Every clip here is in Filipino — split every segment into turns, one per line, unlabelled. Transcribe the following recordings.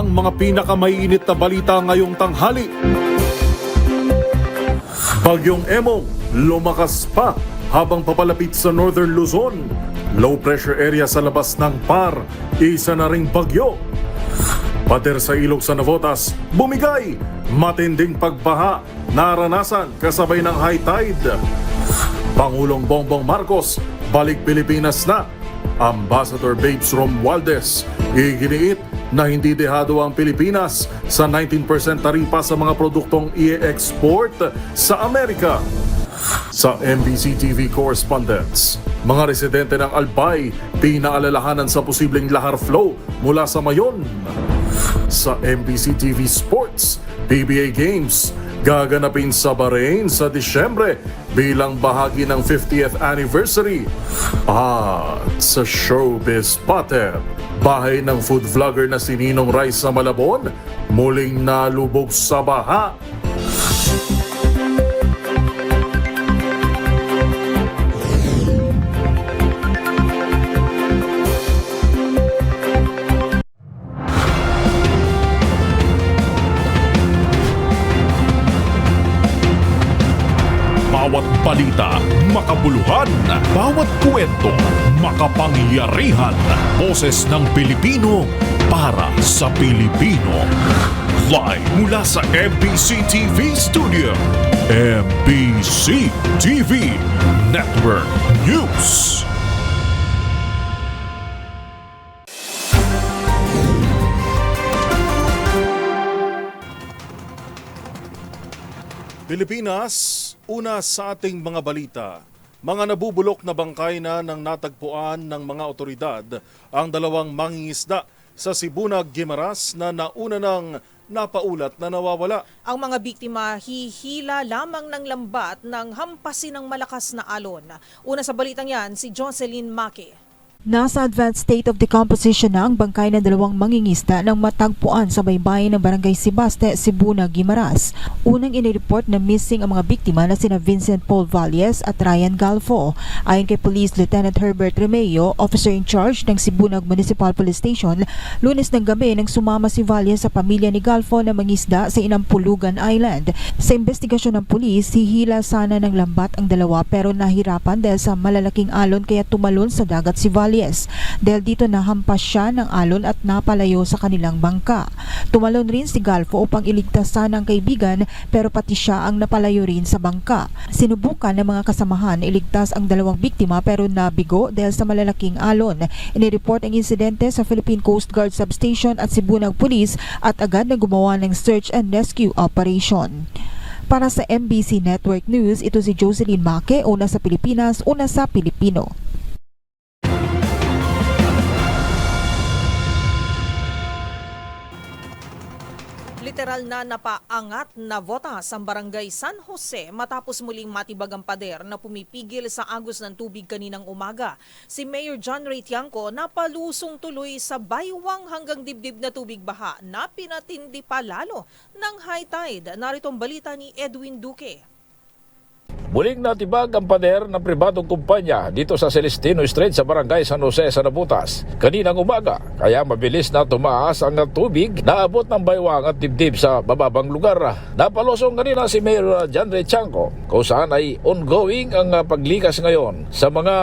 ang mga pinakamainit na balita ngayong tanghali. Bagyong Emong lumakas pa habang papalapit sa Northern Luzon. Low pressure area sa labas ng PAR, isa na ring bagyo. Pader sa ilog sa Navotas, bumigay, matinding pagbaha, naranasan kasabay ng high tide. Pangulong Bongbong Marcos, balik Pilipinas na. Ambassador Babes Romualdez, iginiit na hindi dehado ang Pilipinas sa 19% taripa sa mga produktong i-export sa Amerika. Sa MBC TV correspondents, mga residente ng Albay pinaalalahanan sa posibleng lahar flow mula sa Mayon. Sa MBC TV Sports, PBA Games gaganapin sa Bahrain sa Disyembre bilang bahagi ng 50th anniversary. At sa Showbiz Pater, bahay ng food vlogger na si Ninong Rice sa Malabon muling nalubog sa baha.
Bawat balita, makabuluhan. Bawat kwento, makapangyarihan. Boses ng Pilipino para sa Pilipino. Live mula sa MBC TV Studio. MBC TV Network News.
Pilipinas, una sa ating mga balita. Mga nabubulok na bangkay na ng natagpuan ng mga otoridad ang dalawang mangingisda sa Sibunag, Guimaras na nauna ng napaulat na nawawala.
Ang mga biktima hihila lamang ng lambat ng hampasin ng malakas na alon. Una sa balitang yan, si Jocelyn Maki.
Nasa advanced state of decomposition na ang bangkay ng dalawang mangingisda nang matagpuan sa baybayin ng Barangay Sibaste, Sibunag, Guimaras. Unang inireport na missing ang mga biktima na sina Vincent Paul Valles at Ryan Galfo. Ayon kay Police Lieutenant Herbert Remeo, officer in charge ng Sibunag Municipal Police Station, Lunes ng gabi nang sumama si Valles sa pamilya ni Galfo na mangisda sa Inampulugan Island. Sa investigasyon ng pulis, hihila sana ng lambat ang dalawa pero nahirapan dahil sa malalaking alon kaya tumalon sa dagat si Valles. Dahil dito nahampas siya ng alon at napalayo sa kanilang bangka. Tumalon rin si Galfo upang iligtas sana ang kaibigan pero pati siya ang napalayo rin sa bangka. Sinubukan ng mga kasamahan iligtas ang dalawang biktima pero nabigo dahil sa malalaking alon. Inireport ang insidente sa Philippine Coast Guard Substation at Sibunag Police at agad na gumawa ng search and rescue operation. Para sa MBC Network News, ito si Jocelyn Maki, una sa Pilipinas, una sa Pilipino.
Literal na napaangat na votas ang Barangay San Jose matapos muling matibag ang pader na pumipigil sa agos ng tubig kaninang umaga. Si Mayor John Ray Tiangco napalusong tuloy sa baywang hanggang dibdib na tubig baha na pinatindi pa lalo ng high tide. Narito ang balita ni Edwin Duque.
Muling natibag ang pader ng pribadong kumpanya dito sa Celestino Street sa Barangay San Jose sa Navotas kaninang umaga, kaya mabilis na tumaas ang tubig, naabot ng baywang at dibdib sa bababang lugar. Napalusong kanina si Mayor John Ray Tiangco kung saan ay ongoing ang paglikas ngayon sa mga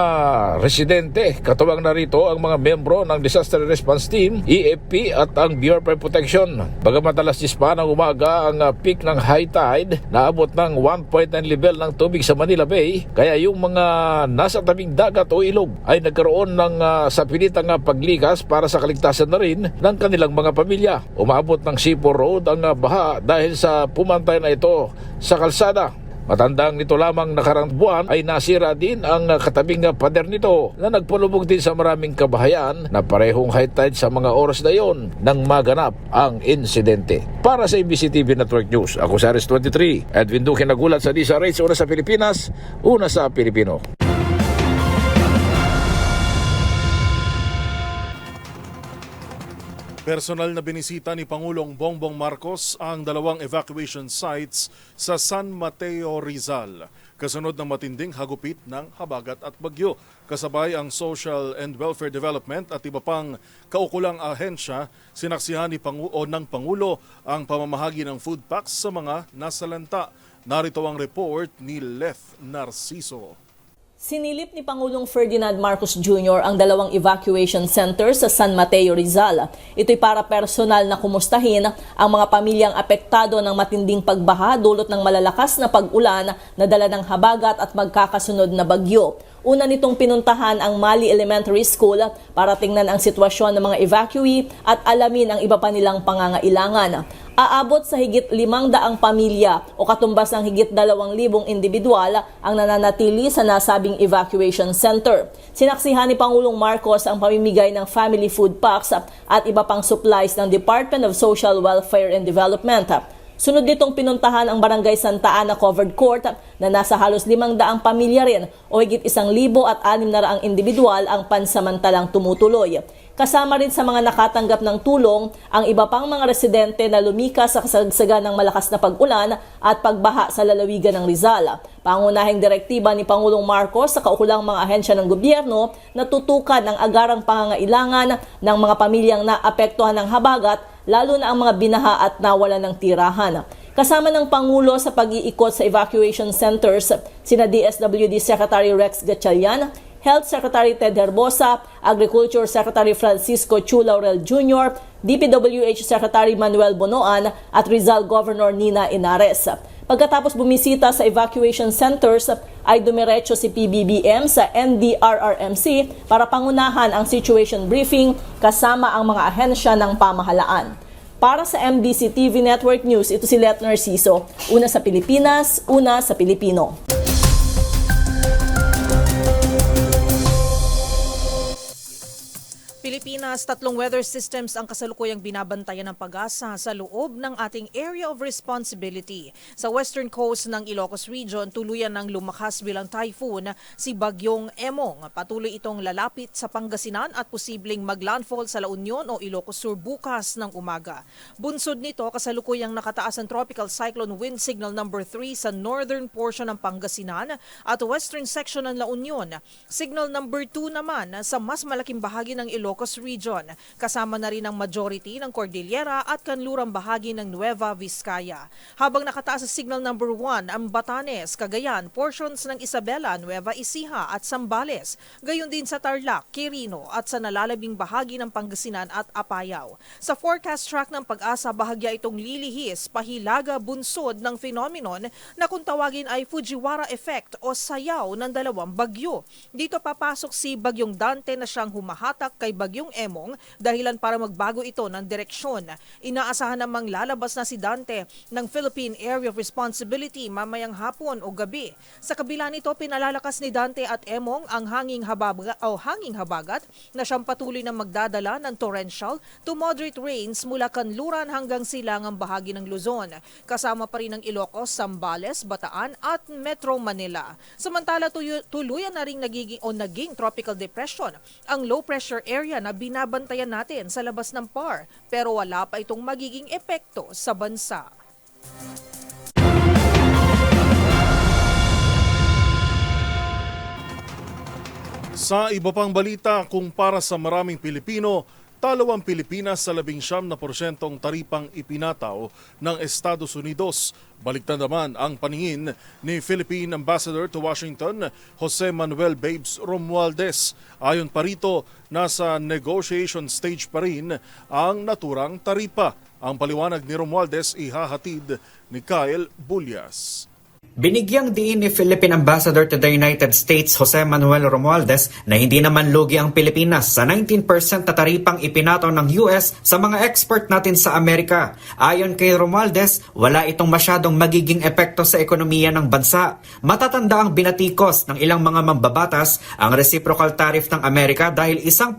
residente, katuwang narito ang mga membro ng Disaster Response Team, EFP at ang Bureau of Protection. Bagamat alas 10 pa ng umaga ang peak ng high tide, naabot ng 1.9 level ng tubig sa Manila Bay, kaya yung mga nasa tabing dagat o ilog ay nagkaroon ng sapilitang paglikas para sa kaligtasan na rin ng kanilang mga pamilya. Umabot ng Sipo Road ang baha dahil sa pumantay na ito sa kalsada. Matandang nito lamang nakarang buwan ay nasira din ang katabing pader nito na nagpalubog din sa maraming kabahayan na parehong high tide sa mga oras na yon nang maganap ang insidente. Para sa MBC TV Network News, ako si Aris 23, Edwin Duque, nagulat sa Lisa Rates, una sa Pilipinas, una sa Pilipino.
Personal na binisita ni Pangulong Bongbong Marcos ang dalawang evacuation sites sa San Mateo, Rizal. kasunod ng matinding hagupit ng habagat at bagyo. Kasabay ang Social and Welfare Development at iba pang kaukulang ahensya, sinaksihan ng Pangulo ang pamamahagi ng food packs sa mga nasalanta. Narito ang report ni Leth Narciso.
Sinilip ni Pangulong Ferdinand Marcos Jr. ang 2 evacuation centers sa San Mateo, Rizal. Ito'y para personal na kumustahin ang mga pamilyang apektado ng matinding pagbaha dulot ng malalakas na pag-ulan na dala ng habagat at magkakasunod na bagyo. Una nitong pinuntahan ang Mali Elementary School para tingnan ang sitwasyon ng mga evacuee at alamin ang iba pa nilang pangangailangan. Aabot sa higit 500 pamilya o katumbas ng higit 2,000 individual ang nananatili sa nasabing evacuation center. Sinaksihan ni Pangulong Marcos ang pamimigay ng family food packs at iba pang supplies ng Department of Social Welfare and Development. Sunod nitong pinuntahan ang Barangay Santa Ana Covered Court na nasa halos 500 pamilya rin o higit 1,600 individual ang pansamantalang tumutuloy. Kasama rin sa mga nakatanggap ng tulong ang iba pang mga residente na lumikas sa kasagsagan ng malakas na pag-ulan at pagbaha sa lalawigan ng Rizal. Pangunahing direktiba ni Pangulong Marcos sa kaukulang mga ahensya ng gobyerno na tutukan ang agarang pangangailangan ng mga pamilyang naapektuhan ng habagat, lalo na ang mga binaha at nawalan ng tirahan. Kasama ng Pangulo sa pag-iikot sa evacuation centers, sina DSWD Secretary Rex Gatchalian, Health Secretary Ted Herbosa, Agriculture Secretary Francisco Chu Laurel Jr., DPWH Secretary Manuel Bonoan at Rizal Governor Nina Inares. Pagkatapos bumisita sa evacuation centers, ay dumiretso si PBBM sa NDRRMC para pangunahan ang situation briefing kasama ang mga ahensya ng pamahalaan. Para sa MDC TV Network News, ito si Leth Narciso. Una sa Pilipinas, una sa Pilipino.
Pilipinas, 3 weather systems ang kasalukuyang binabantayan ng Pag-asa sa loob ng ating area of responsibility. Sa western coast ng Ilocos Region, tuluyan ng lumakas bilang typhoon si Bagyong Emong. Patuloy itong lalapit sa Pangasinan at posibleng maglandfall sa La Union o Ilocos Sur bukas ng umaga. Bunsod nito, kasalukuyang nakataas ang tropical cyclone wind signal number 3 sa northern portion ng Pangasinan at western section ng La Union. Signal number 2 naman sa mas malaking bahagi ng Ilocos Region. Kasama na rin ang majority ng Cordillera at kanlurang bahagi ng Nueva Vizcaya. Habang nakataas sa signal number 1 ang Batanes, Cagayan, portions ng Isabela, Nueva Ecija at Zambales. Gayon din sa Tarlac, Quirino at sa nalalabing bahagi ng Pangasinan at Apayao. Sa forecast track ng Pag-asa, bahagya itong lilihis, pahilaga, bunsod ng phenomenon na kung tawagin ay Fujiwara effect o sayaw ng 2 bagyo. Dito papasok si Bagyong Dante na siyang humahatak kay Bagyong Emong, dahilan para magbago ito ng direksyon. Inaasahan namang lalabas na si Dante ng Philippine Area of Responsibility mamayang hapon o gabi. Sa kabila nito, pinalalakas ni Dante at Emong ang hanging habagat na siyang patuloy na magdadala ng torrential to moderate rains mula kanluran hanggang silangang bahagi ng Luzon. Kasama pa rin ang Ilocos, Zambales, Bataan at Metro Manila. Samantala, tuluyan na rin naging tropical depression ang low pressure area na binabantayan natin sa labas ng PAR, pero wala pa itong magiging epekto sa bansa.
Sa iba pang balita, kung para sa maraming Pilipino, talo ang Pilipinas sa 19% taripang ipinataw ng Estados Unidos. Baliktad naman ang paningin ni Philippine Ambassador to Washington, Jose Manuel Babes Romualdez. Ayon pa rito, nasa negotiation stage pa rin ang naturang taripa. Ang paliwanag ni Romualdez ihahatid ni Kyle Bulyas.
Binigyang diin ni Philippine Ambassador to the United States Jose Manuel Romualdez na hindi naman lugi ang Pilipinas sa 19% na taripang ipinataw ng US sa mga export natin sa Amerika. Ayon kay Romualdez, wala itong masyadong magiging epekto sa ekonomiya ng bansa. Matatanda ang binatikos ng ilang mga mambabatas ang reciprocal tariff ng Amerika dahil 1%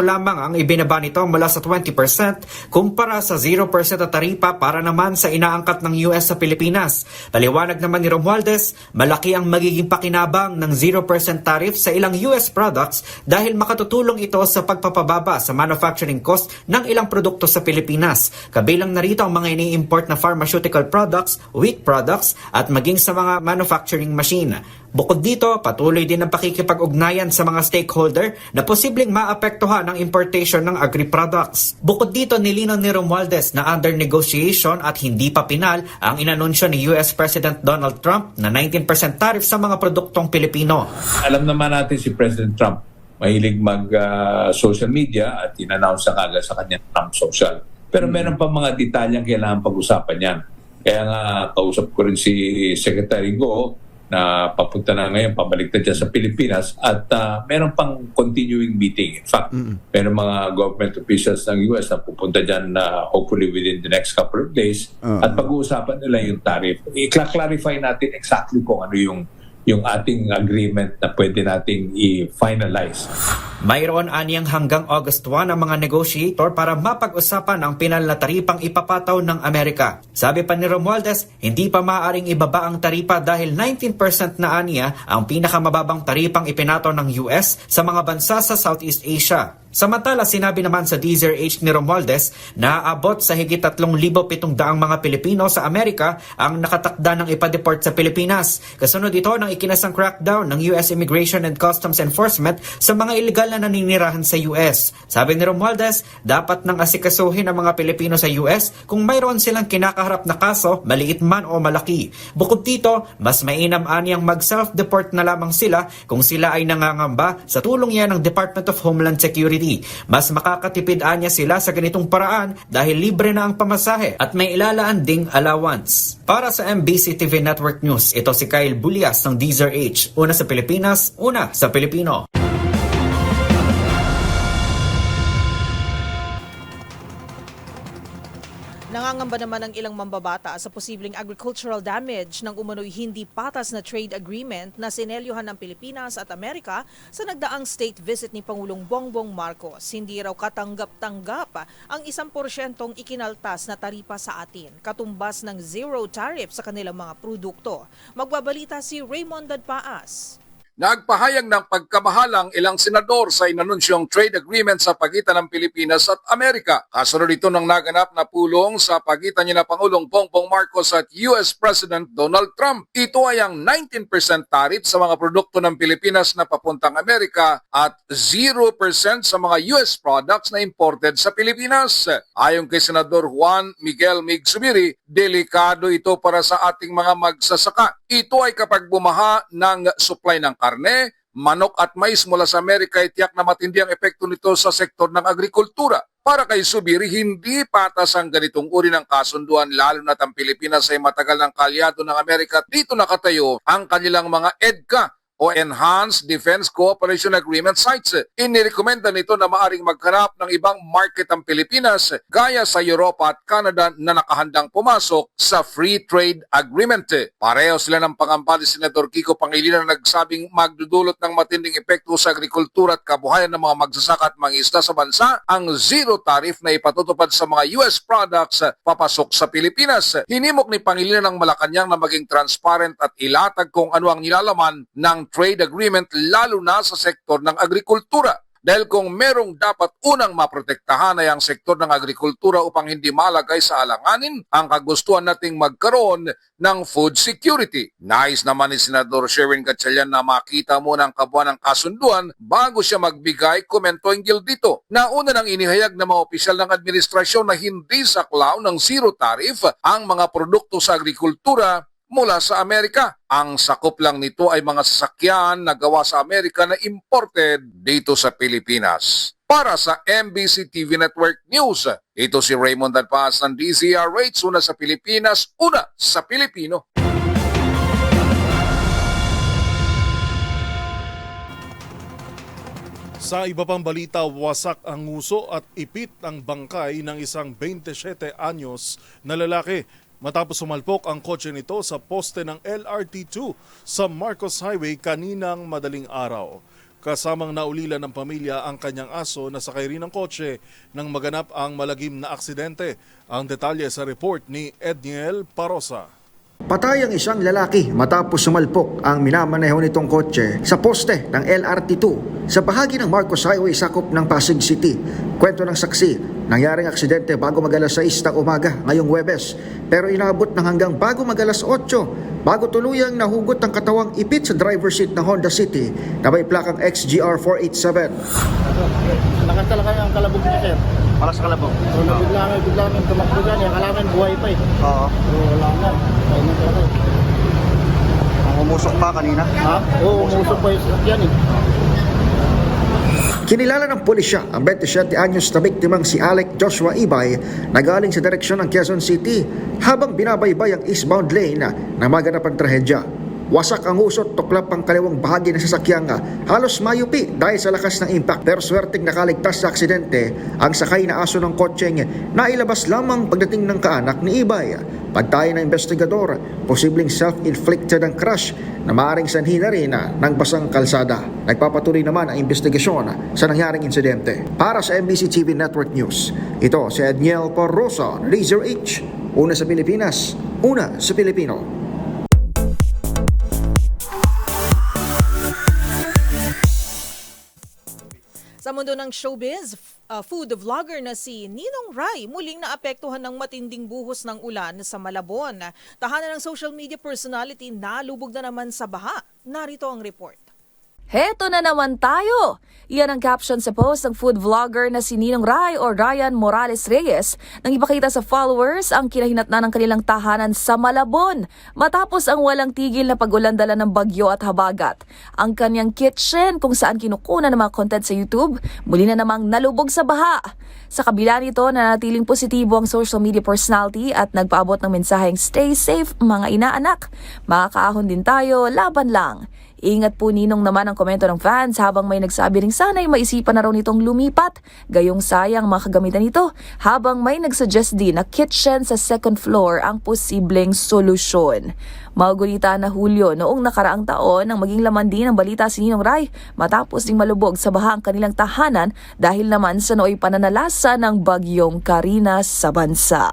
lamang ang ibinaba nito mula sa 20% kumpara sa 0% na taripa para naman sa inaangkat ng US sa Pilipinas. Paliwanag naman ni Romualdez, malaki ang magiging pakinabang ng 0% tariff sa ilang US products dahil makatutulong ito sa pagpapababa sa manufacturing cost ng ilang produkto sa Pilipinas. Kabilang na rito ang mga ini-import na pharmaceutical products, wheat products at maging sa mga manufacturing machine. Bukod dito, patuloy din ang pakikipag-ugnayan sa mga stakeholder na posibleng maapektuhan ng importation ng agri-products. Bukod dito, nilinaw ni Romualdez na under negotiation at hindi pa pinal ang inanunsyo ni US President Donald Trump na 19% tariff sa mga produktong Pilipino.
Alam naman natin si President Trump, mahilig mag-social media at in-announce na kagad sa kanya Trump Social. Pero meron pa mga detalyang kailangan pag-usapan yan. Kaya nga, kausap ko rin si Secretary Go na papunta na ngayon, pabaliktad dyan sa Pilipinas at meron pang continuing meeting. In fact, meron mga government officials ng US na pupunta dyan hopefully within the next couple of days at pag-uusapan nila yung tariff. I-clarify natin exactly kung ano yung ating agreement na pwede nating i-finalize.
Mayroon aniyang hanggang August 1 ang mga negotiator para mapag-usapan ang pinal na taripang ipapataw ng Amerika. Sabi pa ni Romualdez, hindi pa maaaring ibaba ang taripa dahil 19% na aniya ang pinakamababang taripang ipinataw ng US sa mga bansa sa Southeast Asia. Samantala, sinabi naman sa DZRH ni Romualdez na aabot sa higit 3,700 mga Pilipino sa Amerika ang nakatakda ng ipa-deport sa Pilipinas. Kasunod ito ng ikinasang crackdown ng US Immigration and Customs Enforcement sa mga illegal na naninirahan sa US. Sabi ni Romualdez, dapat nang asikasuhin ang mga Pilipino sa US kung mayroon silang kinakaharap na kaso, maliit man o malaki. Bukod dito, mas mainam aniyang mag-self-deport na lamang sila kung sila ay nangangamba sa tulong yan ng Department of Homeland Security. Mas makakatipid anya sila sa ganitong paraan dahil libre na ang pamasahe at may ilalaan ding allowance. Para sa MBC TV Network News, ito si Kyle Bulias ng DZRH. Una sa Pilipinas, una sa Pilipino.
Nangangamba naman ang ilang mambabata sa posibleng agricultural damage ng umano'y hindi patas na trade agreement na sinelyuhan ng Pilipinas at Amerika sa nagdaang state visit ni Pangulong Bongbong Marcos. Hindi raw katanggap-tanggap ang 1% ikinaltas na taripa sa atin, katumbas ng zero tariff sa kanilang mga produkto. Magbabalita si Raymond Dadpaas.
Nagpahayag ng pagkamahalang ilang senador sa inanunsyong trade agreement sa pagitan ng Pilipinas at Amerika. Kasunod ito ng naganap na pulong sa pagitan ni na Pangulong Bongbong Marcos at US President Donald Trump. Ito ay ang 19% tariff sa mga produkto ng Pilipinas na papuntang Amerika at 0% sa mga US products na imported sa Pilipinas. Ayon kay Senador Juan Miguel Mig Zubiri, delikado ito para sa ating mga magsasaka. Ito ay kapag bumaha ng supply ng karne, manok at mais mula sa Amerika, tiyak na matindi ang epekto nito sa sektor ng agrikultura. Para kay Zubiri, hindi patas ang ganitong uri ng kasunduan lalo na't ang Pilipinas ay matagal ng kalyado ng Amerika. Dito nakatayo ang kanilang mga EDCA o Enhanced Defense Cooperation Agreement sites. Inirekomenda nito na maaring maghanap ng ibang market ang Pilipinas gaya sa Europa at Canada na nakahandang pumasok sa Free Trade Agreement. Pareho sila ng pangamba ni Senator Kiko Pangilinan na nagsabing magdudulot ng matinding epekto sa agrikultura at kabuhayan ng mga magsasaka at mangingisda sa bansa ang zero tariff na ipatutupad sa mga US products papasok sa Pilipinas. Hinimok ni Pangilinan ng Malacanang na maging transparent at ilatag kung ano ang nilalaman ng trade agreement lalo na sa sektor ng agrikultura. Dahil kung merong dapat unang maprotektahan ay ang sektor ng agrikultura upang hindi malagay sa alanganin ang kagustuhan nating magkaroon ng food security. Nais naman ni Senador Sherwin Gatchalian na makita muna ang kabuuan ng kasunduan bago siya magbigay komento hinggil dito. Nauna nang inihayag ng mga opisyal ng administrasyon na hindi saklaw ng zero tariff ang mga produkto sa agrikultura mula sa Amerika. Ang sakop lang nito ay mga sasakyan na gawa sa Amerika na imported dito sa Pilipinas. Para sa MBC TV Network News, ito si Raymond Dadpaas ng DZRH, una sa Pilipinas, una sa Pilipino.
Sa iba pang balita, wasak ang nguso at ipit ang bangkay ng isang 27 anyos na lalaki matapos sumalpok ang kotse nito sa poste ng LRT2 sa Marcos Highway kaninang madaling araw. Kasamang naulila ng pamilya ang kanyang aso na sakay rin ng kotse nang maganap ang malagim na aksidente. Ang detalye sa report ni Edniel Parosa.
Patay ang isang lalaki matapos sumalpok ang minamaneho nitong kotse sa poste ng LRT2 sa bahagi ng Marcos Highway sakop ng Pasig City. Kwento ng saksi, nangyaring aksidente bago mag-alas 6 ng umaga ngayong Huwebes pero inabot ng hanggang bago mag-alas 8 bago tuluyang nahugot ang katawang ipit sa driver seat ng Honda City na may plakang XGR 487.
Lakas talaga ang kalabog niya, sir.
Para sa kalabog.
So, biglang tumakbo dyan. Akala namin buhay pa eh.
Oo.
So, wala na. Ayun na talaga.
Umusok pa kanina?
Ha? Oo, umusok pa yung sakyan eh.
Kinilala ng pulisya ang 27 anyos na biktimang si Alec Joshua Ibay na galing sa direksyon ng Quezon City habang binabaybay ang eastbound lane na maganap ang trahedya. Wasak ang usot, tuklap ang kaliwang bahagi ng sasakyang halos mayupi dahil sa lakas ng impact pero swerteng nakaligtas sa aksidente ang sakay na aso ng kotseng nailabas lamang pagdating ng kaanak ni Ibay. Pagtayo ng investigador, posibleng self-inflicted ang crash na maaaring sanhi na rin ng basang kalsada. Nagpapatuloy naman ang investigasyon sa nangyaring insidente. Para sa MBC TV Network News, ito si Edniel Porrosa, Laser H. Una sa Pilipinas, una sa Pilipino.
Sa mundo ng showbiz, food vlogger na si Ninong Ry muling naapektuhan ng matinding buhos ng ulan sa Malabon. Tahanan ng social media personality nalubog na naman sa baha. Narito ang report.
Heto na naman tayo! Iyan ang caption sa post ng food vlogger na si Ninong Ry o Ryan Morales Reyes nang ipakita sa followers ang kinahinatnan ng kanilang tahanan sa Malabon matapos ang walang tigil na pag-ulandala ng bagyo at habagat. Ang kanyang kitchen kung saan kinukunan ng mga content sa YouTube muli na namang nalubog sa baha. Sa kabila nito, nanatiling positibo ang social media personality at nagpaabot ng mensaheng stay safe mga inaanak. Makakaahon din tayo, laban lang. Ingat po Ninong naman ang komento ng fans habang may nagsabi ring sana'y maisipan na raw nitong lumipat. Gayong sayang mga kagamitan nito habang may nagsuggest din na kitchen sa second floor ang posibleng solusyon. Maugulita na Hulyo noong nakaraang taon nang maging laman din ang balita si Ninong Ry matapos ding malubog sa baha ang kanilang tahanan dahil naman sa nooy pananalasa ng bagyong Karina sa bansa.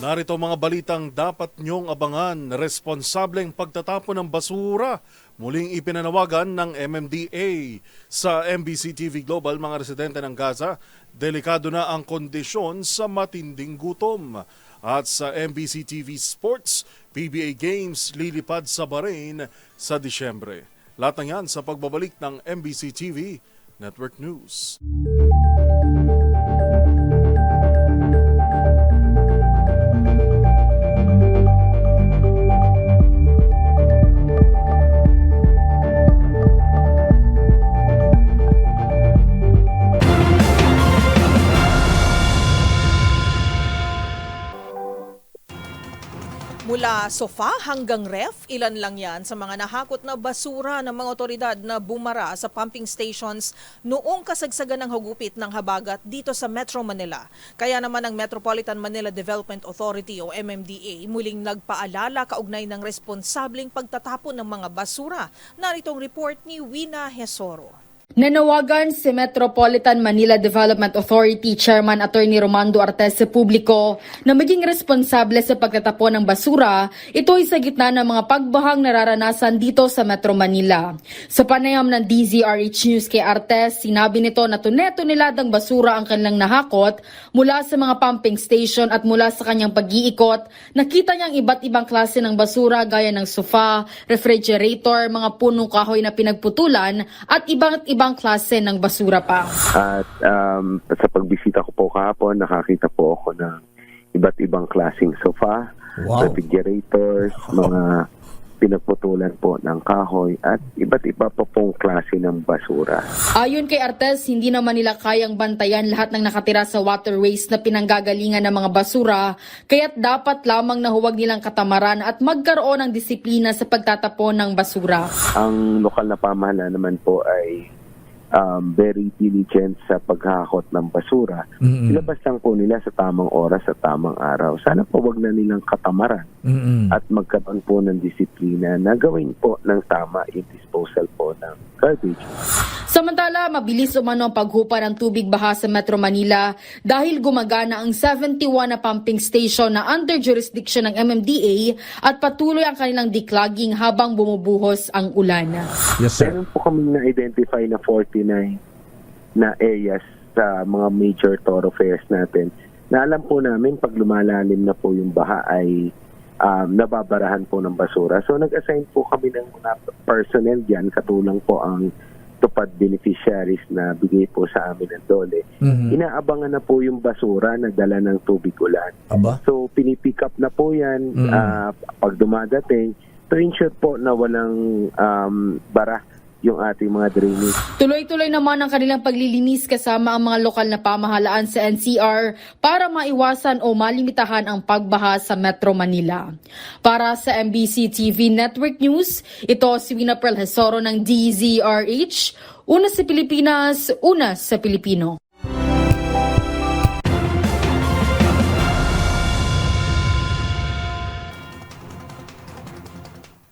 Narito mga balitang dapat nyong abangan. Responsableng pagtatapon ng basura. Muling ipinanawagan ng MMDA. Sa MBC TV Global, mga residente ng Gaza, delikado na ang kondisyon sa matinding gutom. At sa MBC TV Sports, PBA Games lilipad sa Bahrain sa Disyembre. Lahat ng yan sa pagbabalik ng MBC TV Network News.
Mula sofa hanggang ref, ilan lang yan sa mga nahakot na basura ng mga otoridad na bumara sa pumping stations noong kasagsagan ng hugupit ng habagat dito sa Metro Manila. Kaya naman ang Metropolitan Manila Development Authority o MMDA muling nagpaalala kaugnay ng responsableng pagtatapon ng mga basura. Narito ang report ni Wina Hesoro.
Nanawagan si Metropolitan Manila Development Authority Chairman Attorney Romando Artes sa publiko na maging responsable sa pagtatapon ng basura. Ito ay sa gitna ng mga pagbahang nararanasan dito sa Metro Manila. Sa panayam ng DZRH News kay Artes, sinabi nito na tuneto-niladang basura ang kanilang nahakot mula sa mga pumping station at mula sa kanyang pag-iikot. Nakita niyang iba't ibang klase ng basura gaya ng sofa, refrigerator, mga punong kahoy na pinagputulan at ibang klase ng basura pa.
At sa pagbisita ko po kahapon, nakakita po ako ng iba't ibang klaseng sofa, refrigerators, mga pinagputulan po ng kahoy at iba't iba pa pong klase ng basura.
Ayon kay Artes, hindi naman nila kayang bantayan lahat ng nakatira sa waterways na pinanggagalingan ng mga basura, kaya't dapat lamang na huwag nilang katamaran at magkaroon ng disiplina sa pagtatapon ng basura.
Ang lokal na pamahalaan naman po ay very diligent sa paghahakot ng basura. Ilabas lang po nila sa tamang oras, sa tamang araw. Sana po wag na nilang katamaran at magkaroon po ng disiplina na gawin po ng tama yung disposal po po ng garbage.
Samantala, mabilis umano ang paghupa ng tubig baha sa Metro Manila dahil gumagana ang 71 na pumping station na under jurisdiction ng MMDA at patuloy ang kanilang declogging habang bumubuhos ang ulan.
Yes, sir.
Meron po kami na-identify na 49 na areas sa mga major thoroughfares natin na alam po namin pag lumalalim na po yung baha ay nababarahan po ng basura. So nag-assign po kami ng mga personnel dyan, katulang po ang tupad beneficiaries na bigay po sa amin ng DOLE. Inaabangan na po yung basura na dala ng tubig ulan. So pinipick up na po yan pag dumadating to ensure po na walang bara yung ating mga drainage.
Tuloy-tuloy naman ang kanilang paglilinis kasama ang mga lokal na pamahalaan sa NCR para maiwasan o malimitahan ang pagbaha sa Metro Manila. Para sa MBC TV Network News, ito si Wina Perlhesoro ng DZRH. Una sa Pilipinas, una sa Pilipino.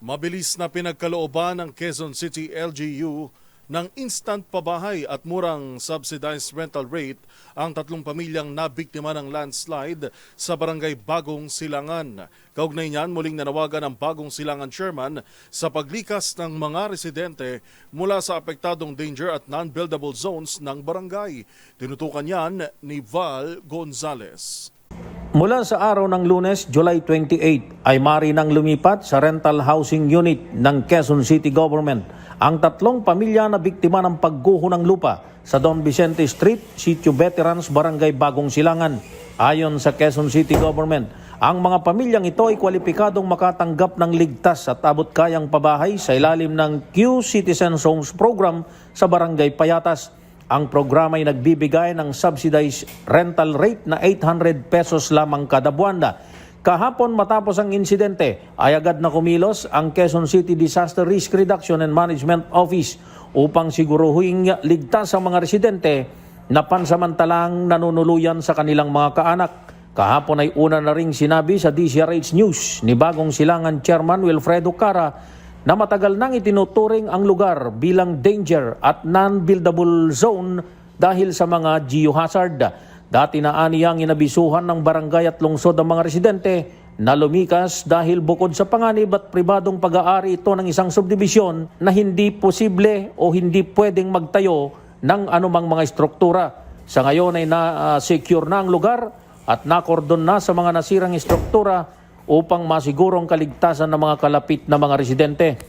Mabilis na pinagkalooban ng Quezon City LGU ng instant pabahay at murang subsidized rental rate ang 3 pamilyang nabiktima ng landslide sa barangay Bagong Silangan. Kaugnay niyan, muling nanawagan ang Bagong Silangan chairman sa paglikas ng mga residente mula sa apektadong danger at non-buildable zones ng barangay. Tinutukan yan ni Val Gonzales.
Mula sa araw ng Lunes, July 28, ay mari nang lumipat sa rental housing unit ng Quezon City Government ang 3 pamilya na biktima ng pagguho ng lupa sa Don Vicente Street, Sitio Veterans, Barangay Bagong Silangan. Ayon sa Quezon City Government, ang mga pamilyang ito ay kwalipikadong makatanggap ng ligtas at abot-kayang pabahay sa ilalim ng Q Citizen Homes Program sa Barangay Payatas. Ang programa ay nagbibigay ng subsidized rental rate na 800 pesos lamang kada buwan. Kahapon matapos ang insidente ay agad na kumilos ang Quezon City Disaster Risk Reduction and Management Office upang siguruhin ligtas ang mga residente na pansamantalang nanunuluyan sa kanilang mga kaanak. Kahapon ay una na ring sinabi sa DZRH News ni Bagong Silangan Chairman Wilfredo Cara na matagal nang itinuturing ang lugar bilang danger at non-buildable zone dahil sa mga geohazard. Dati na aniyang inabisuhan ng barangay at lungsod ang mga residente na lumikas dahil bukod sa panganib at pribadong pag-aari ito ng isang subdibisyon na hindi posible o hindi pwedeng magtayo ng anumang mga struktura. Sa ngayon ay na-secure na ang lugar at nakordon na sa mga nasirang struktura upang masigurong kaligtasan ng mga kalapit na mga residente.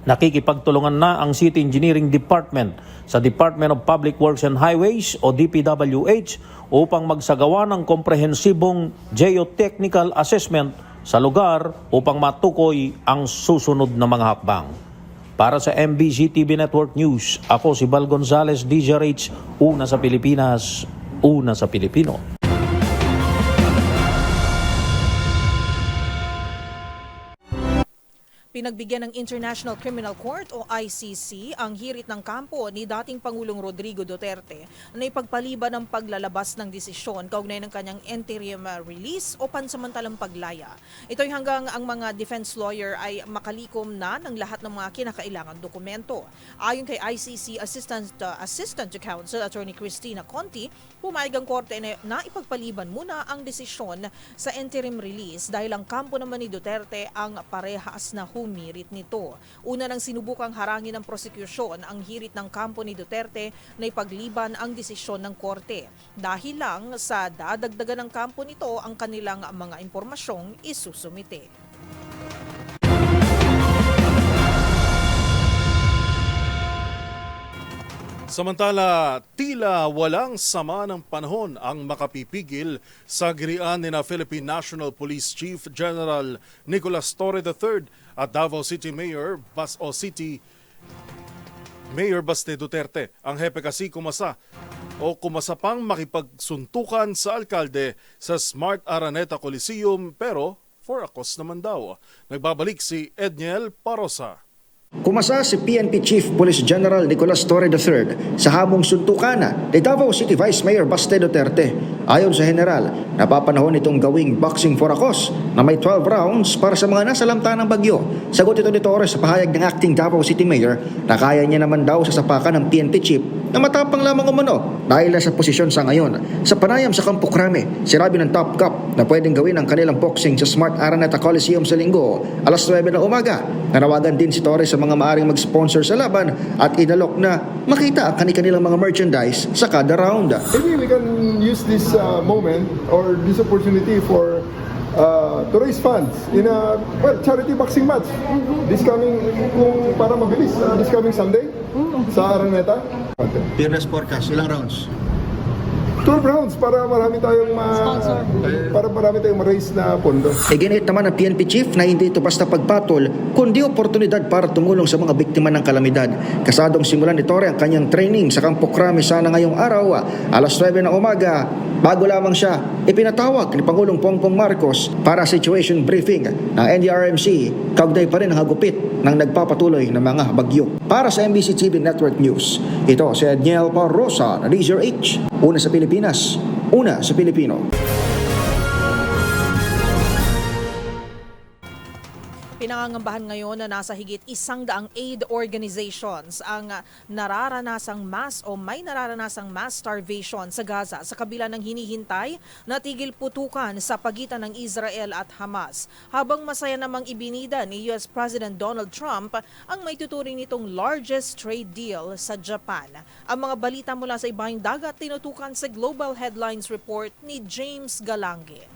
Nakikipagtulungan na ang City Engineering Department sa Department of Public Works and Highways o DPWH upang magsagawa ng komprehensibong geotechnical assessment sa lugar upang matukoy ang susunod na mga hakbang. Para sa MBC TV Network News, ako si Val Gonzales, DZRH, una sa Pilipinas, una sa Pilipino.
Pinagbigyan ng International Criminal Court o ICC ang hirit ng kampo ni dating Pangulong Rodrigo Duterte na ipagpaliban ng paglalabas ng desisyon kaugnay ng kanyang interim release o pansamantalang paglaya. Ito'y hanggang ang mga defense lawyer ay makalikom na ng lahat ng mga kinakailangang dokumento. Ayon kay ICC Assistant to Counsel Attorney Cristina Conti, pumayag ang korte na ipagpaliban muna ang desisyon sa interim release dahil ang kampo naman ni Duterte ang parehas na humirit nito. Una nang sinubukang harangin ng prosekusyon ang hirit ng kampo ni Duterte na ipagliban ang desisyon ng korte. Dahil lang sa dadagdagan ng kampo nito ang kanilang mga impormasyong isusumite.
Samantala, tila walang sama ng panahon ang makapipigil sa girian ni Philippine National Police Chief General Nicolas Torre III at Davao City Mayor Mayor Baste Duterte. Ang hepe kasi kumasa pang makipagsuntukan sa alkalde sa Smart Araneta Coliseum pero for a cause naman daw. Nagbabalik si Edniel Parosa.
Kumasa si PNP Chief Police General Nicolas Torre III sa hamong suntukan ni Davao City Vice Mayor Baste Duterte. Ayon sa general, napapanahon itong gawing boxing for a cause na may 12 rounds para sa mga nasalamta ng bagyo. Sagot ito ni Torres sa pahayag ng acting Davao City Mayor na kaya niya naman daw sa sapakan ng PNP chief na matapang lamang umano dahil nasa posisyon sa ngayon. Sa panayam sa Campo Crame, sinabi ng Top Cup na pwedeng gawin ang kanilang boxing sa Smart Araneta Coliseum sa Linggo, alas 9 ng umaga. Nanawagan din si Torres sa mga maaring mag-sponsor sa laban at inalok na makita ang kanilang mga merchandise sa kada round.
Maybe we can use this moment or this opportunity for to raise funds in a charity boxing match this coming para mabilis this coming Sunday sa Araneta.
Fairness forecast, ilang rounds?
12 rounds para marami tayong ma-raise na pondo.
Iginit naman ng PNP chief na hindi ito basta pagpatol, kundi oportunidad para tumulong sa mga biktima ng kalamidad. Kasadong simulan ni Torre ang kanyang training sa Campo Crame sana ngayong araw, alas 9 ng umaga. Bago lamang siya, ipinatawag ni Pangulong Bongbong Marcos para situation briefing ng NDRMC, kaugnay pa rin ang hagupit ng nagpapatuloy ng mga bagyo. Para sa MBC TV Network News, ito si Edniel Parrosa na DZRH. Una sa Pilipinas, una sa Pilipino.
Pinangangambahan ngayon na nasa higit 100 aid organizations ang may nararanasang mass starvation sa Gaza sa kabila ng hinihintay na tigil putukan sa pagitan ng Israel at Hamas. Habang masaya namang ibinida ni US President Donald Trump ang may tuturing nitong largest trade deal sa Japan. Ang mga balita mula sa ibahang dagat tinutukan sa Global Headlines Report ni James Galange.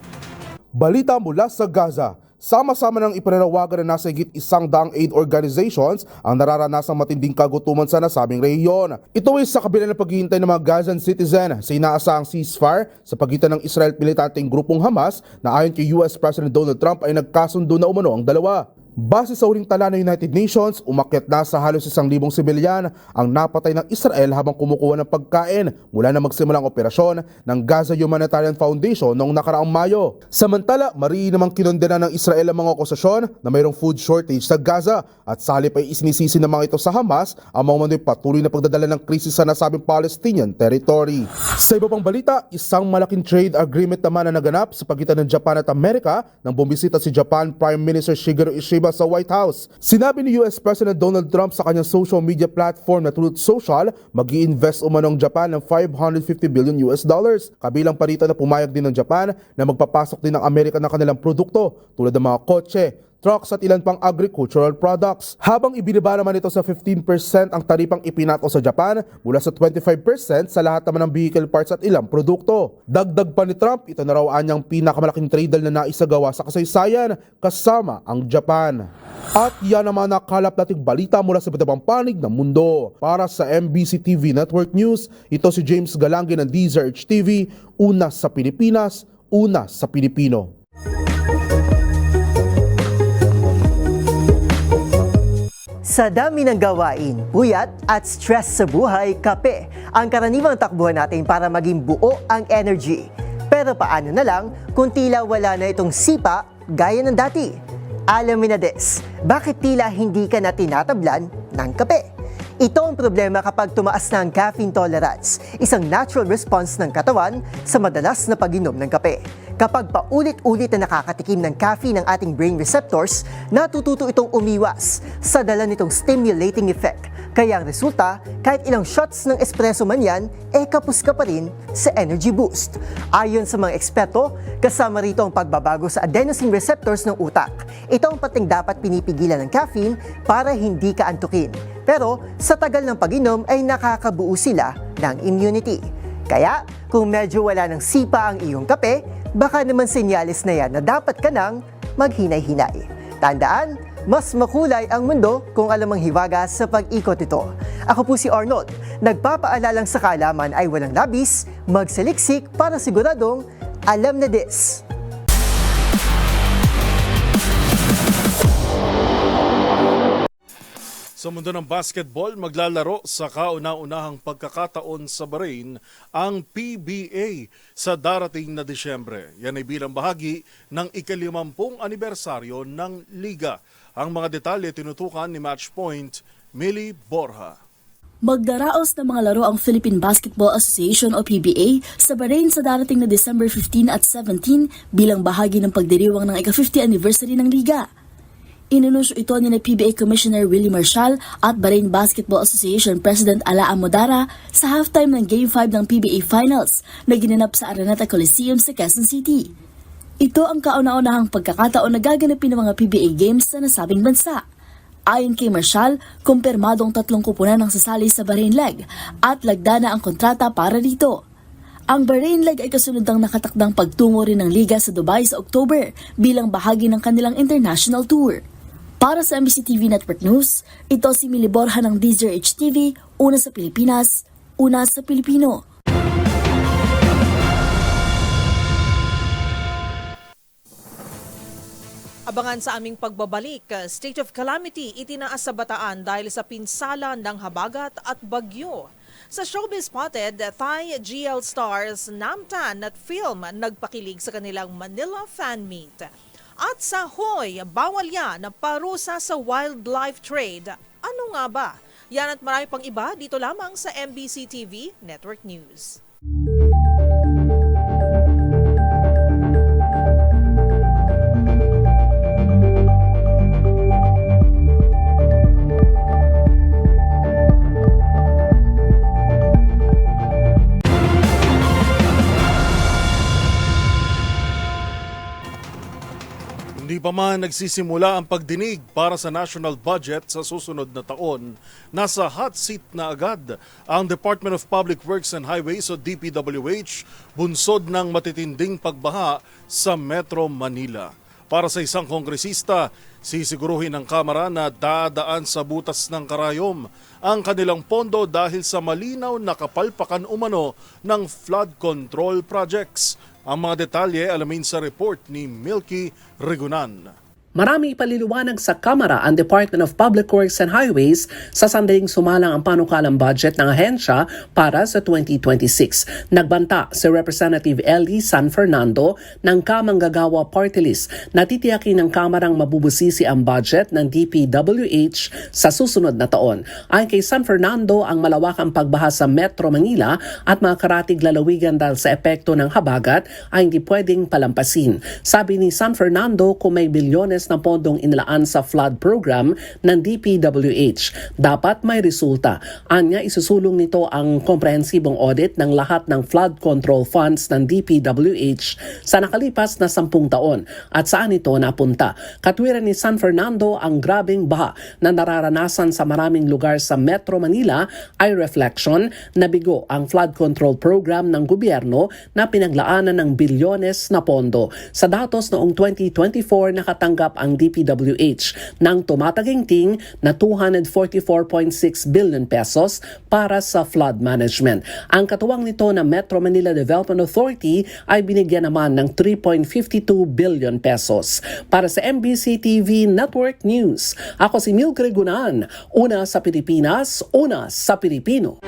Balita mula sa Gaza. Sama-sama ng ipinanawagan na nasa higit 100 aid organizations ang nararanasang matinding kagutuman sa nasabing rehiyon. Ito ay sa kabila ng paghihintay ng mga Gazan citizen sa inaasahang ceasefire sa pagitan ng Israel at militanteng grupong Hamas na ayon kay US President Donald Trump ay nagkasundo na umano ang dalawa. Base sa huling tala ng United Nations, umakyat na sa halos 1,000 sibilyan ang napatay ng Israel habang kumukuha ng pagkain mula na magsimulang operasyon ng Gaza Humanitarian Foundation noong nakaraang Mayo. Samantala, mariin namang kinondena ng Israel ang mga akusasyon na mayroong food shortage sa Gaza at sa halip ay isinisisi ng mga ito sa Hamas ang mga patuloy na pagdadala ng krisis sa nasabing Palestinian territory. Sa iba pang balita, isang malaking trade agreement naman na naganap sa pagitan ng Japan at Amerika nang bumisita si Japan Prime Minister Shigeru Ishiba sa White House. Sinabi ni US President Donald Trump sa kanyang social media platform na Truth Social, mag-i-invest umanong Japan ng $550 billion. Kabilang pa rito na pumayag din ng Japan na magpapasok din ng Amerika ng kanilang produkto tulad ng mga kotse, trucks at ilan pang agricultural products. Habang ibinaba naman ito sa 15% ang taripang ipinato sa Japan mula sa 25% sa lahat naman ng vehicle parts at ilang produkto. Dagdag pa ni Trump, ito na raw anyang pinakamalaking trade deal na naisagawa sa kasaysayan kasama ang Japan. At yan naman nakalap nating balita mula sa iba't ibang panig ng mundo. Para sa MBC TV Network News, ito si James Galange ng DZRH TV, una sa Pilipinas, una sa Pilipino.
Sa dami ng gawain, puyat at stress sa buhay, kape ang karaniwang takbuhan natin para maging buo ang energy. Pero paano na lang kung tila wala na itong sipa gaya ng dati? Alamin na des, bakit tila hindi ka na tinatablan ng kape? Ito ang problema kapag tumaas na ang caffeine tolerance, isang natural response ng katawan sa madalas na pag-inom ng kape. Kapag paulit-ulit na nakakatikim ng caffeine ng ating brain receptors, natututo itong umiwas sa dala nitong stimulating effect. Kaya ang resulta, kahit ilang shots ng espresso man yan, kapos ka pa rin sa energy boost. Ayon sa mga eksperto, kasama rito ang pagbabago sa adenosine receptors ng utak. Ito ang pating dapat pinipigilan ng caffeine para hindi ka antukin. Pero sa tagal ng pag-inom ay nakakabuo sila ng immunity. Kaya kung medyo wala ng sipa ang iyong kape, baka naman senyales na yan na dapat ka nang maghinay-hinay. Tandaan, mas makulay ang mundo kung alam ang hiwaga sa pag-ikot ito. Ako po si Arnold, nagpapaalalang sa kaalaman ay walang labis, magsaliksik para siguradong alam na this.
Sa mundo ng basketball, maglalaro sa kauna-unahang pagkakataon sa Bahrain ang PBA sa darating na Disyembre. Yan ay bilang bahagi ng ika-50 anibersaryo ng Liga. Ang mga detalye tinutukan ni Matchpoint, Millie Borja.
Magdaraos ng mga laro ang Philippine Basketball Association o PBA sa Bahrain sa darating na December 15 at 17 bilang bahagi ng pagdiriwang ng ika-50 anniversary ng liga. Inununsyo ito ni PBA Commissioner Willie Marshall at Bahrain Basketball Association President Ala Amodara sa halftime ng Game 5 ng PBA Finals na ginanap sa Araneta Coliseum sa Quezon City. Ito ang kauna-unahang pagkakataon na gaganapin ng mga PBA Games sa nasabing bansa. Ayon kay Marshall, kumpirmadong 3 kupunan ang sasali sa Bahrain Leg at lagda na ang kontrata para dito. Ang Bahrain Leg ay kasunod ng nakatakdang pagtungo rin ng liga sa Dubai sa October bilang bahagi ng kanilang international tour. Para sa MBC TV Network News, ito si Mili Borja ng DZRH TV, una sa Pilipinas, una sa Pilipino.
Abangan sa aming pagbabalik, state of calamity itinaas sa Bataan dahil sa pinsala ng habagat at bagyo. Sa Showbiz Spotted, Thai GL stars Namtan at Film nagpakilig sa kanilang Manila fan meet. At sa Hoy, bawal yan ang parusa sa wildlife trade. Ano nga ba? Yan at marami pang iba dito lamang sa MBC TV Network News.
Hindi pa man nagsisimula ang pagdinig para sa national budget sa susunod na taon, nasa hot seat na agad ang Department of Public Works and Highways o DPWH bunsod ng matitinding pagbaha sa Metro Manila. Para sa isang kongresista, sisiguruhin ng Kamara na dadaan sa butas ng karayom ang kanilang pondo dahil sa malinaw na kapalpakan umano ng flood control projects. Ang mga detalye alamin sa report ni Milky Regunan.
Marami ipaliliwanag sa Kamara ang Department of Public Works and Highways sa sandaling sumalang ang panukalang budget ng ahensya para sa 2026. Nagbanta si Representative Ellie San Fernando ng Kamanggagawa Party List na titiyakin ng Kamarang mabubusisi ang budget ng DPWH sa susunod na taon. Ayon kay San Fernando, ang malawakang pagbaha sa Metro Manila at mga karatig lalawigan dahil sa epekto ng habagat ay hindi pwedeng palampasin. Sabi ni San Fernando, kung may bilyones na pondong inilaan sa flood program ng DPWH, dapat may resulta. Anya, isusulong nito ang komprehensibong audit ng lahat ng flood control funds ng DPWH sa nakalipas na 10 taon at saan ito napunta. Katwiran ni San Fernando, ang grabing baha na nararanasan sa maraming lugar sa Metro Manila ay reflection na bigo ang flood control program ng gobyerno na pinaglaanan ng bilyones na pondo. Sa datos noong 2024, nakatanggap ang DPWH ng tumataginting na 244.6 billion pesos para sa flood management. Ang katuwang nito na Metro Manila Development Authority ay binigyan naman ng 3.52 billion pesos. Para sa MBC TV Network News, ako si Milky Regunan, una sa Pilipinas, una sa Pilipino.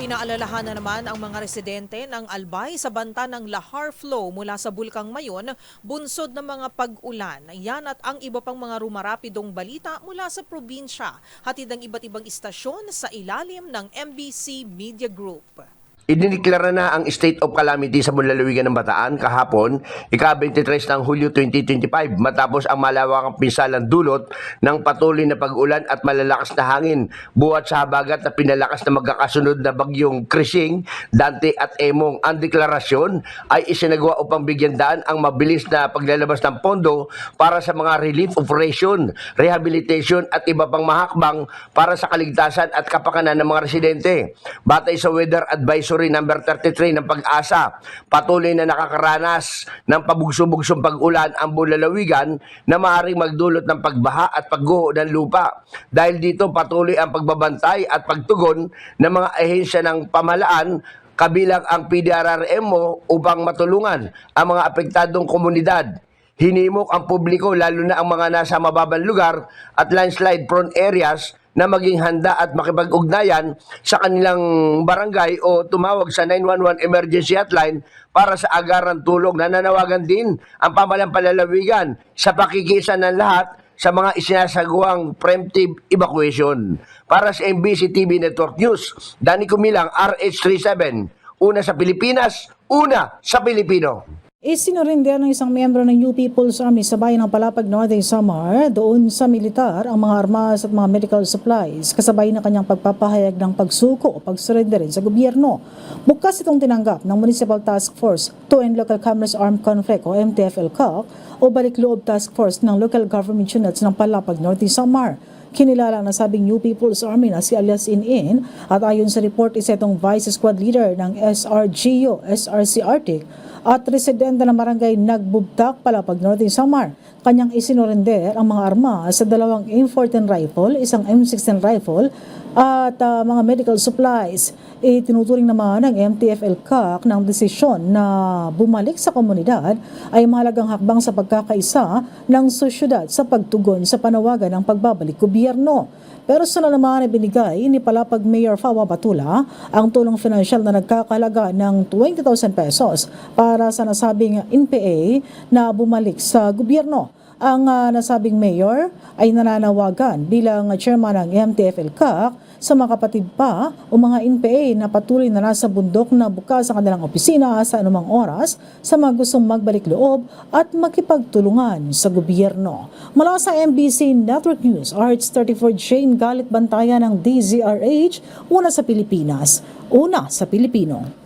Pinaalalahanan naman ang mga residente ng Albay sa banta ng lahar flow mula sa Bulkang Mayon, bunsod ng mga pag-ulan. Yan at ang iba pang mga rumarapidong balita mula sa probinsya. Hatid ang iba't ibang istasyon sa ilalim ng MBC Media Group.
Idiniklara na ang state of calamity sa lalawigan ng Bataan kahapon, ika-23 ng Hulyo 2025 matapos ang malawakang pinsalang dulot ng patuloy na pag-ulan at malalakas na hangin buhat sa habagat na pinalakas na magkakasunod na bagyong Krising, Dante at Emong. Ang deklarasyon ay isinagawa upang bigyan daan ang mabilis na paglalabas ng pondo para sa mga relief operation, rehabilitation at iba pang mahakbang para sa kaligtasan at kapakanan ng mga residente. Batay sa weather advisory number 33 ng Pag-asa, patuloy na nakakaranas ng pabugso-bugsong pag-ulan ang buong lalawigan na maaaring magdulot ng pagbaha at pagguho ng lupa. Dahil dito patuloy ang pagbabantay at pagtugon ng mga ahensya ng pamahalaan kabilang ang PDRRMO upang matulungan ang mga apektadong komunidad. Hinimok ang publiko lalo na ang mga nasa mababang lugar at landslide prone areas na maging handa at makipag-ugnayan sa kanilang barangay o tumawag sa 911 emergency hotline para sa agarang tulong. Nananawagan din ang pamahalang palalawigan sa pakikiisa ng lahat sa mga isinasagawang preemptive evacuation. Para sa MBC TV Network News, Danny Kumilang, RH37, una sa Pilipinas, una sa Pilipino.
Isinurinder ng isang miyembro ng New People's Army sa bayan ng Palapag, Northern Samar, doon sa militar ang mga armas at mga medical supplies, kasabay ng kanyang pagpapahayag ng pagsuko o pagsurrender sa gobyerno. Bukas itong tinanggap ng Municipal Task Force to End Local Commerce Armed Conflict o MTFL-CAC o Balik-Loob Task Force ng Local Government Units ng Palapag, Northern Samar. Kinilala na sabing New People's Army na si alias In at ayon sa report isa itong Vice Squad Leader ng SRGO, SRC Arctic at residente ng barangay Nagbubtak, Palapag, Northern Samar. Kanyang isinurrender ang mga armas sa 2 M14 rifle, isang M16 rifle at mga medical supplies. Itinuturing naman ng MTFL-CAC ng desisyon na bumalik sa komunidad ay mahalagang hakbang sa pagkakaisa ng sosyudad sa pagtugon sa panawagan ng pagbabalik gobyerno. Personal naman ay binigay ni Palapag Mayor Fawa Batula ang tulong financial na nagkakahalaga ng 20,000 pesos para sa nasabing NPA na bumalik sa gobyerno. Ang nasabing mayor ay nananawagan bilang chairman ng MTFL-CAC sa mga kapatid pa o mga NPA na patuloy na nasa bundok na bukas ang kanilang opisina sa anumang oras sa mga gustong magbalik loob at makipagtulungan sa gobyerno. Mula sa MBC Network News, RH34 Jane Galit Bantayan ng DZRH, una sa Pilipinas, una sa Pilipino.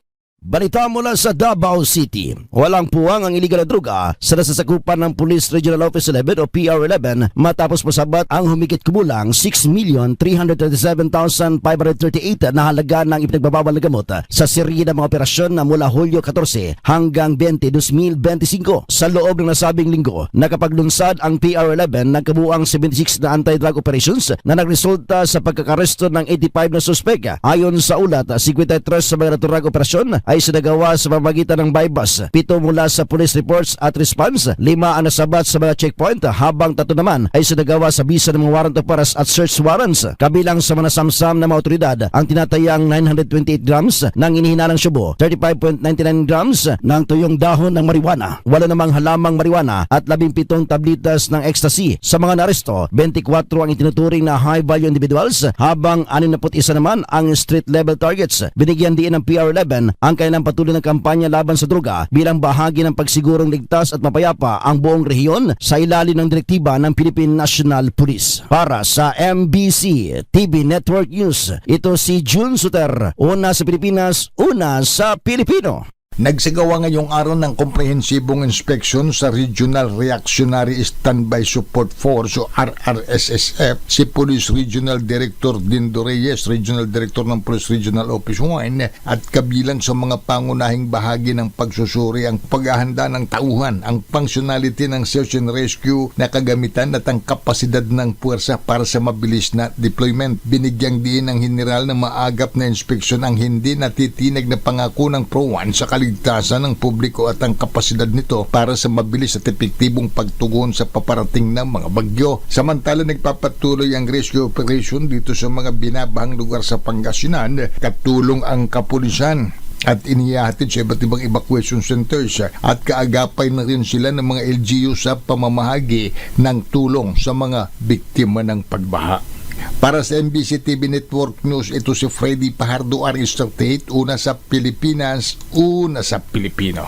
Balita mula sa Davao City. Walang puwang ang iligal na droga sa nasasakupan ng Police Regional Office 11 o PR11 matapos masabat ang humigit kumulang 6,337,538 na halaga ng ipinagbabawal na gamot sa serye ng mga operasyon na mula Hulyo 14 hanggang 20, 2025. Sa loob ng nasabing linggo, nakapaglunsad ang PR11 ng kabuuang 76 na anti-drug operations na nagresulta sa pagkakaresto ng 85 na suspek. Ayon sa ulat, 53 sa mga naturang operasyon ay sinagawa sa pamamagitan ng bypass, 7 mula sa police reports at response, 5 ang nasabat sa mga checkpoint, habang 3 naman ay sinagawa sa bisa ng mga warrant of arrest at search warrants. Kabilang sa mga nasamsam na mga otoridad ang tinatayang 928 grams ng inihinalang syubo, 35.99 grams ng tuyong dahon ng marijuana, 8 namang halamang marijuana at 17 tablitas ng ecstasy. Sa mga naresto, 24 ang itinuturing na high-value individuals, habang 61 naman ang street-level targets. Binigyan din ng PR11 ang kailang patuloy ng kampanya laban sa droga bilang bahagi ng pagsigurong ligtas at mapayapa ang buong rehiyon sa ilalim ng direktiba ng Philippine National Police. Para sa MBC TV Network News, ito si June Suter, una sa Pilipinas, una sa Pilipino.
Nagsagawa ngayong araw ng komprehensibong inspeksyon sa Regional Reactionary Standby Support Force o RRSSF si Police Regional Director Dindo Reyes, Regional Director ng Police Regional Office 1, at kabilang sa mga pangunahing bahagi ng pagsusuri ang paghahanda ng tauhan, ang functionality ng search and rescue na kagamitan at ang kapasidad ng puwersa para sa mabilis na deployment. Binigyang diin ng general na maagap na inspeksyon ang hindi natitinag na pangako ng PRO1 sa kaligtasan ng publiko at ang kapasidad nito para sa mabilis at epektibong pagtugon sa paparating na mga bagyo. Samantala, nagpapatuloy ang rescue operation dito sa mga binabahang lugar sa Pangasinan, katulong ang kapulisan at inihahatid sa iba't ibang evacuation centers at kaagapay na rin sila ng mga LGU sa pamamahagi ng tulong sa mga biktima ng pagbaha. Para sa MBC TV Network News, ito si Freddy Pajardo, RH38, una sa Pilipinas, una sa Pilipino.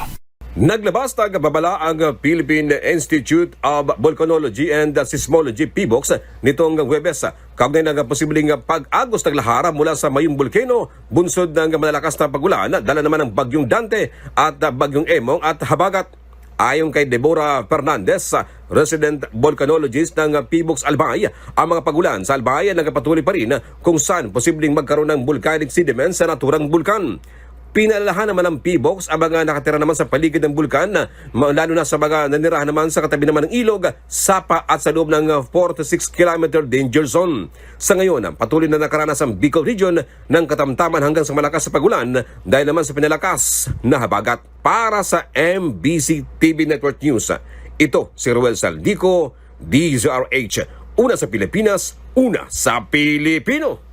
Naglabas ng babala ang Philippine Institute of Volcanology and Seismology, PBOX, nitong Huwebes, kaugnay ng posibleng pag-agos ng lahara mula sa mayong bulkano, bunsod ng malalakas na pagulan, dala naman ng bagyong Dante at bagyong Emong at habagat. Ayon kay Deborah Fernandez, resident volcanologist ng PBOX Albay, ang mga pagulan sa Albay ay nagpatuloy pa rin kung saan posibleng magkaroon ng volcanic sediment sa naturang bulkan. Pinalalahan naman ng PBOX ang mga nakatira naman sa paligid ng bulkan, lalo na sa mga nanirahan naman sa katabi naman ng ilog, sapa at sa loob ng 4 to 6 km danger zone. Sa ngayon, patuloy na nakaranas ang Bicol Region ng katamtaman hanggang sa malakas sa pagulan dahil naman sa pinalakas na habagat. Para sa MBC TV Network News, ito si Ruel Saldico, DZRH, una sa Pilipinas, una sa Pilipino.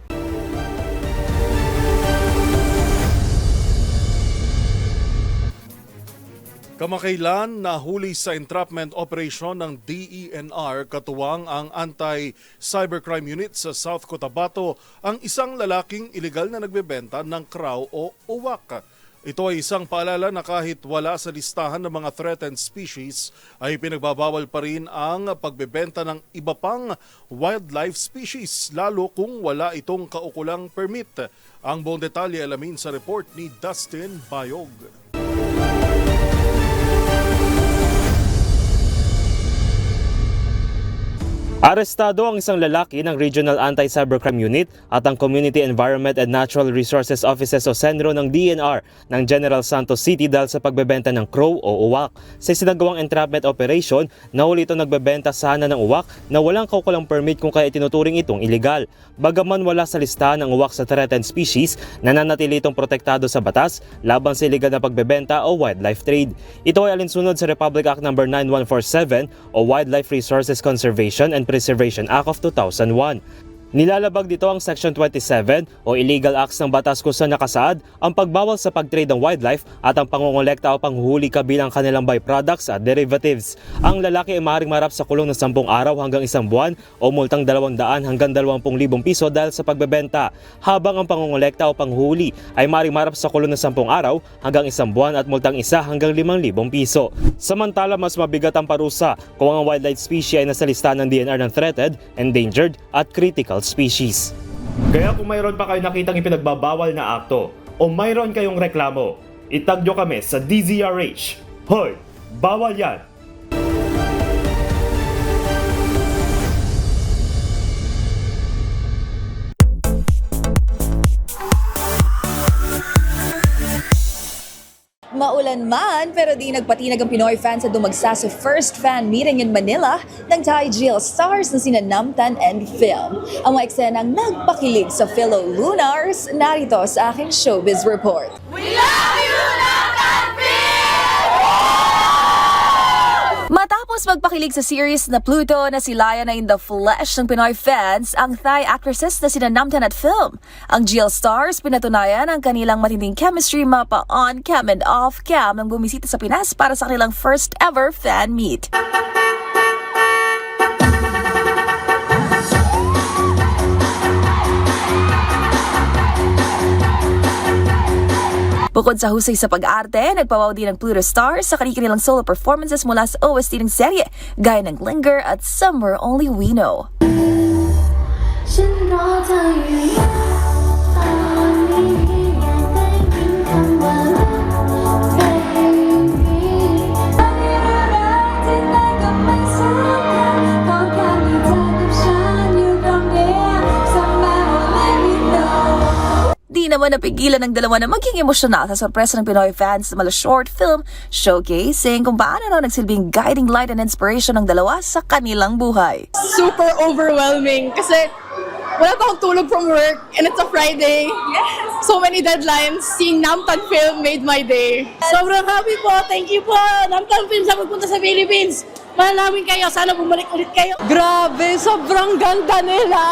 Kamakailan nahuli sa entrapment operation ng DENR katuwang ang Anti-Cybercrime Unit sa South Cotabato ang isang lalaking ilegal na nagbebenta ng kraw o uwak. Ito ay isang paalala na kahit wala sa listahan ng mga threatened species ay pinagbabawal pa rin ang pagbebenta ng iba pang wildlife species lalo kung wala itong kaukulang permit. Ang buong detalye alamin sa report ni Dustin Bayog.
Arestado ang isang lalaki ng Regional Anti-Cybercrime Unit at ang Community Environment and Natural Resources Offices o CENRO ng DENR ng General Santos City dahil sa pagbebenta ng crow o uwak. Sa sinagawang entrapment operation, nahuli ito nagbebenta sana ng uwak na walang kaukulang permit kung kaya itinuturing itong illegal. Bagaman wala sa listahan ng uwak sa threatened species, nananatili itong protektado sa batas laban sa illegal na pagbebenta o wildlife trade. Ito ay alinsunod sa Republic Act No. 9147 o Wildlife Resources Conservation and Preservation Act of 2001. Nilalabag dito ang Section 27 o Illegal Acts ng batas kung saan nakasaad ang pagbawal sa pagtrade ng wildlife at ang pangongolekta o panghuhuli kabilang kanilang byproducts at derivatives. Ang lalaki ay maaaring marap sa kulong ng 10 araw hanggang 1 buwan o multang 200 hanggang 20,000 piso dahil sa pagbebenta, habang ang pangongolekta o panghuli ay maaaring marap sa kulong ng 10 araw hanggang 1 buwan at multang 1 hanggang 5,000 piso. Samantala, mas mabigat ang parusa kung ang wildlife species ay nasa listahan ng DENR ng threatened, endangered at critical species. Kaya kung mayroon pa kayo nakitang ipinagbabawal na akto o mayroon kayong reklamo, itag nyo kami sa DZRH. Hoy, bawal yan!
Maulan man pero di nagpatinag ang Pinoy fans sa dumagsa sa first fan meeting in Manila ng Thai Jail stars na sina Namtan and Film. Ang mga eksenang nagpakilig sa fellow Lunars, narito sa aking showbiz report.
We love you, Namtan Film!
Matapos magpakilig sa series na Pluto na silaya na in the flesh ng Pinoy fans, ang Thai actresses na sina Namtan at Film. Ang GL stars pinatunayan ang kanilang matinding chemistry mapa on cam and off cam nang bumisita sa Pinas para sa kanilang first ever fan meet. Bukod sa husay sa pag-arte, nagpawaw din ng Pluto stars sa kanilang solo performances mula sa OST ng serye, gaya ng Linger at Somewhere Only We Know. Di naman napigilan ng dalawa na maging emosyonal sa sorpresa ng Pinoy fans sa mala short film showcasing kung paano raw nagsilbing guiding light and inspiration ng dalawa sa kanilang buhay.
Super overwhelming kasi wala pa akong tulog from work and it's a Friday. Yes. So many deadlines. Seeing Namtan Film made my day. Sobrang happy po. Thank you po. Namtan Film sa pagpunta sa Philippines. Mahal namin kayo. Sana bumalik ulit kayo. Grabe, sobrang ganda nila.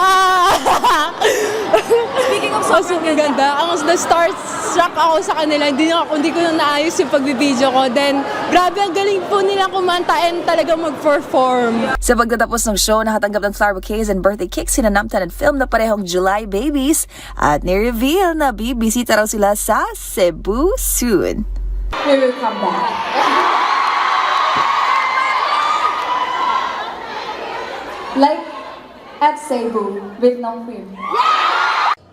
Speaking of
sobrang ganda, ang na-starstruck ako sa kanila. Hindi ko na naayos yung pagbibideo ko. Then, grabe, ang galing po nila kumanta and talagang mag-perform.
Sa pagtatapos ng show, nakatanggap ng flower bouquets and birthday cakes sina Namtan and Film na parehong July babies at ni-reveal na bibisita raw sila sa Cebu soon.
We will come back.
Like at Cebu with no film.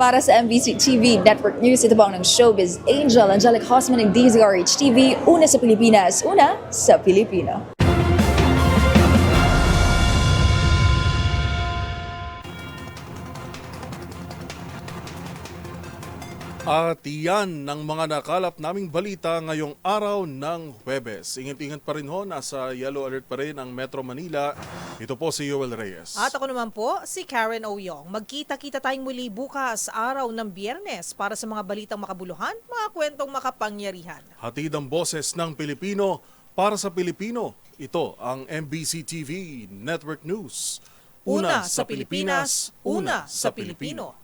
Para sa MBC TV Network News, ito bang ng showbiz Angel Angelic Hosman ng DZRH TV, una sa Pilipinas, una sa Pilipino.
At iyan ng mga nakalap naming balita ngayong araw ng Huwebes. Ingat-ingat pa rin ho, nasa yellow alert pa rin ang Metro Manila. Ito po si Joel Reyes.
At ako naman po, si Karen Oyong. Magkita-kita tayong muli bukas, araw ng Biyernes, para sa mga balitang makabuluhan, mga kwentong makapangyarihan.
Hatid ang boses ng Pilipino para sa Pilipino. Ito ang MBC TV Network News.
Una sa Pilipinas, una sa Pilipino.